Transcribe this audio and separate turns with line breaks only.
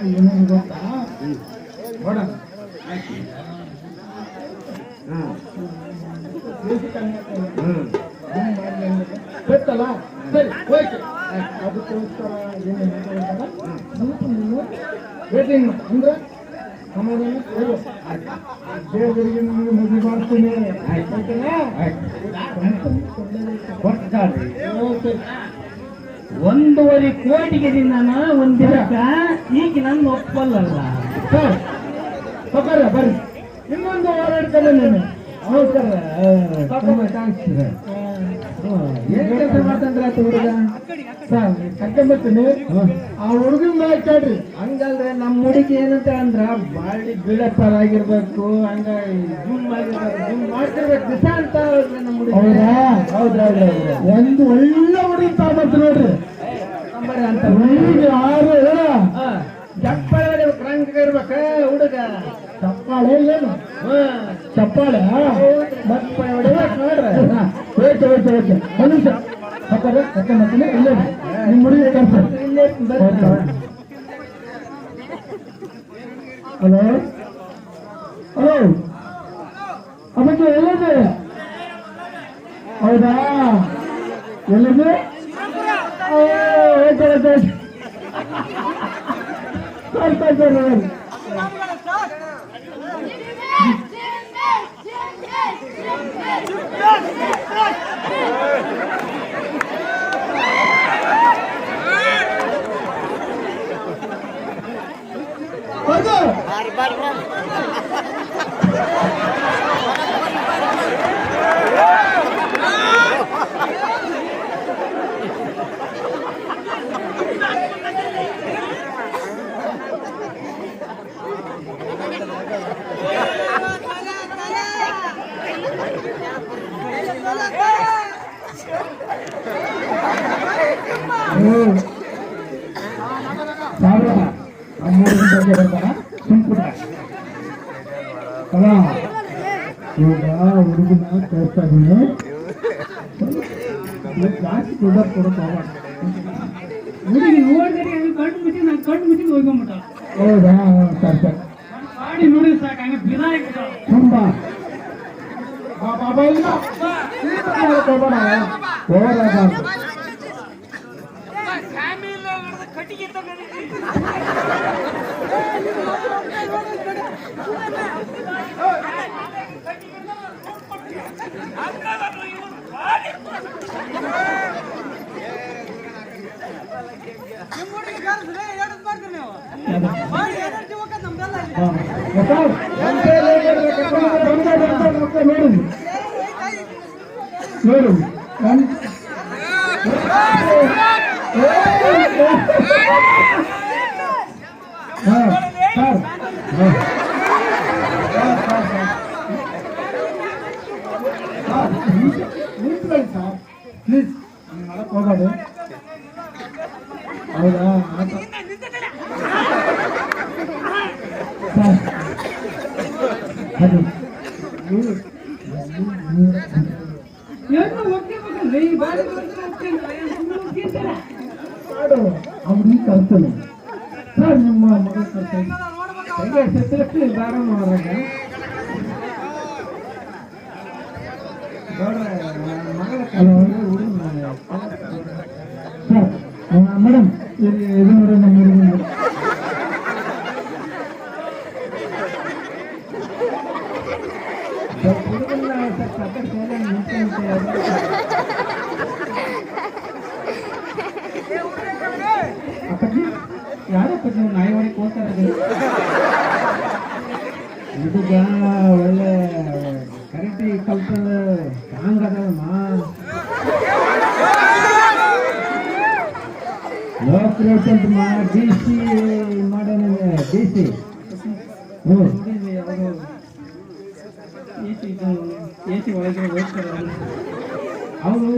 ಏನೇನು ಗೊತ್ತಾ ನೋಡ ಗೊತ್ತಲ್ಲ ಸರಿ ಹೋಯ್ತು ಅದಕ್ಕೋಸ್ಕರ ಏನೇನು ವೇಟಿಂಗ್ ಅಂದ್ರೆ ಸಮಾಧಾನ ದೇವರಿಗೆ ನಿಮಗೆ ಮದುವೆ ಮಾಡ್ತೀನಿ
ಒಂದೂವರೆ ಕೋಟಿಗೆ ನಾನು ಒಂದಿರಕ ಈಗ ನನ್ನ ಒಪ್ಪಲ್ಲ
ಸರ್ ಬರ್ರಿ ಇನ್ನೊಂದು ಹೋರಾಡ್ತಾರೆ ನಾನು ನಮಸ್ಕಾರ
ಏನ್ ಕೆಲಸ ಮಾಡ್ತಂದ್ರ ಹುಡುಗ
ಸರ್ ಕರ್ಕೊಂಬರ್ತೀನಿ ಆ ಹುಡುಗನ ಮೇಲೆ ಕೇಳ್ರಿ
ಹಂಗಲ್ರಿ ನಮ್ಮ ಹುಡುಗಿ ಏನಂತ ಅಂದ್ರ ಬಾಳಿ ಬಿಳಪ್ಪರ್ ಆಗಿರ್ಬೇಕು ಹಂಗ ಜೂಮ್ ಆಗಿರ್ಬೇಕು ಜೂಮ್ ಮಾಡ್ತಿರ್ಬೇಕು ದಿಸ ಅಂತ ನಮ್ಮ ಹುಡುಗಿ
ಹೌದ್ರಾ ಒಂದು ಒಳ್ಳೆ ಹುಡುಗಿ ತಗೊಂಬರ್ತೀನಿ ನೋಡ್ರಿ
ಅಂತ
ಹುಡುಗಿ ಯಾರು
ಚಪ್ಪಾಳೆ ರಂಗ ಇರ್ಬೇಕ ಹುಡುಗ
ಚಪ್ಪಾಳೆ ಏನು ಚಪ್ಪಾಳೆ
ಚಪ್ಪಾಳೆ ಹೊಡಿಬೇಕು ನೋಡ್ರಿ
ಓಕೆ ಓಕೆ ಓಕೆ ಒಂದು ನಿಮಿಷ ಸಕ್ಕರೆ ಕರ್ಕೊಂಬರ್ತೀನಿ ಇಲ್ಲೇ ನಿಮ್ಮ ಹುಡುಗಿ ಕರ್ಸು
ಇಲ್ಲೇ
ಹಲೋ ಹಲೋ ಅದಕ್ಕೆ ಎಲ್ಲಿದೆ ಹೌದಾ ಎಲ್ಲಿದೆ ಓಕೆ ಓಕೆ ಸರಿ ಇವಾಗ ಹುಡುಗನ ತೋರಿಸ್ತಾ ಇದ್ದೀನಿ ಜಾಸ್ತಿ ದುಡ್ಡು ಕೊಡೋದು
ಹುಡುಗಿ ನೋಡಿದ್ರೆ ಕಣ್ಣು ಮುಚ್ಚಿ ನಾನು ಕಣ್ಣು ಮುಚ್ಚಿ ಹೋಗ್ಕೊಂಬಿಟ್ಟ
ಹೌದಾ ಸರಿ ಸರಿ
ಮಾಡಿ ನೋಡಿ ಸಾಕು ಹಂಗೆ ಬಿದ ಆಗಿಬಿಟ್ಟ
ತುಂಬಾ ಬಾಬಾ ಇಲ್ಲ ಹೋರಾಗ ನೋಡು ಪ್ಲೀಸ್ ಮಾಡಕ್ ಹೋಗೋದು ಹೌದಾ ಅದು ಅವ್ರಿಗೆ ಕಲ್ತಾನೆ ಸರ್ ನಿಮ್ಮ ಮಗ ಕಲ್ತಾನೆ ದಾರ ಮಾಡೋರಾಗ ಸರ್ ಮೇಡಮ್ ಇದು ನೋಡಿ ನಮ್ಮ ಹುಡುಗ ಯಾರಪ್ಪ ನೀವು ನಾಯಿ ಹೊಡಿಕ್ ಹೋಗ್ತಾರೆ ಹುಡುಗ ಒಳ್ಳೆ ಕರೆಕ್ಟಿ ಕಲ್ತದ ಸ್ಟ್ರಾಂಗ್ ಅದಮ್ಮ ಲೋಕ್ ಅಂತ ಡಿ ಸಿ ಮಾಡೋಣ ಡಿ ಸಿ ಎ ಸಿ ಒಳಗೆ ಹೋಗ್ತಾರೆ ಅವರು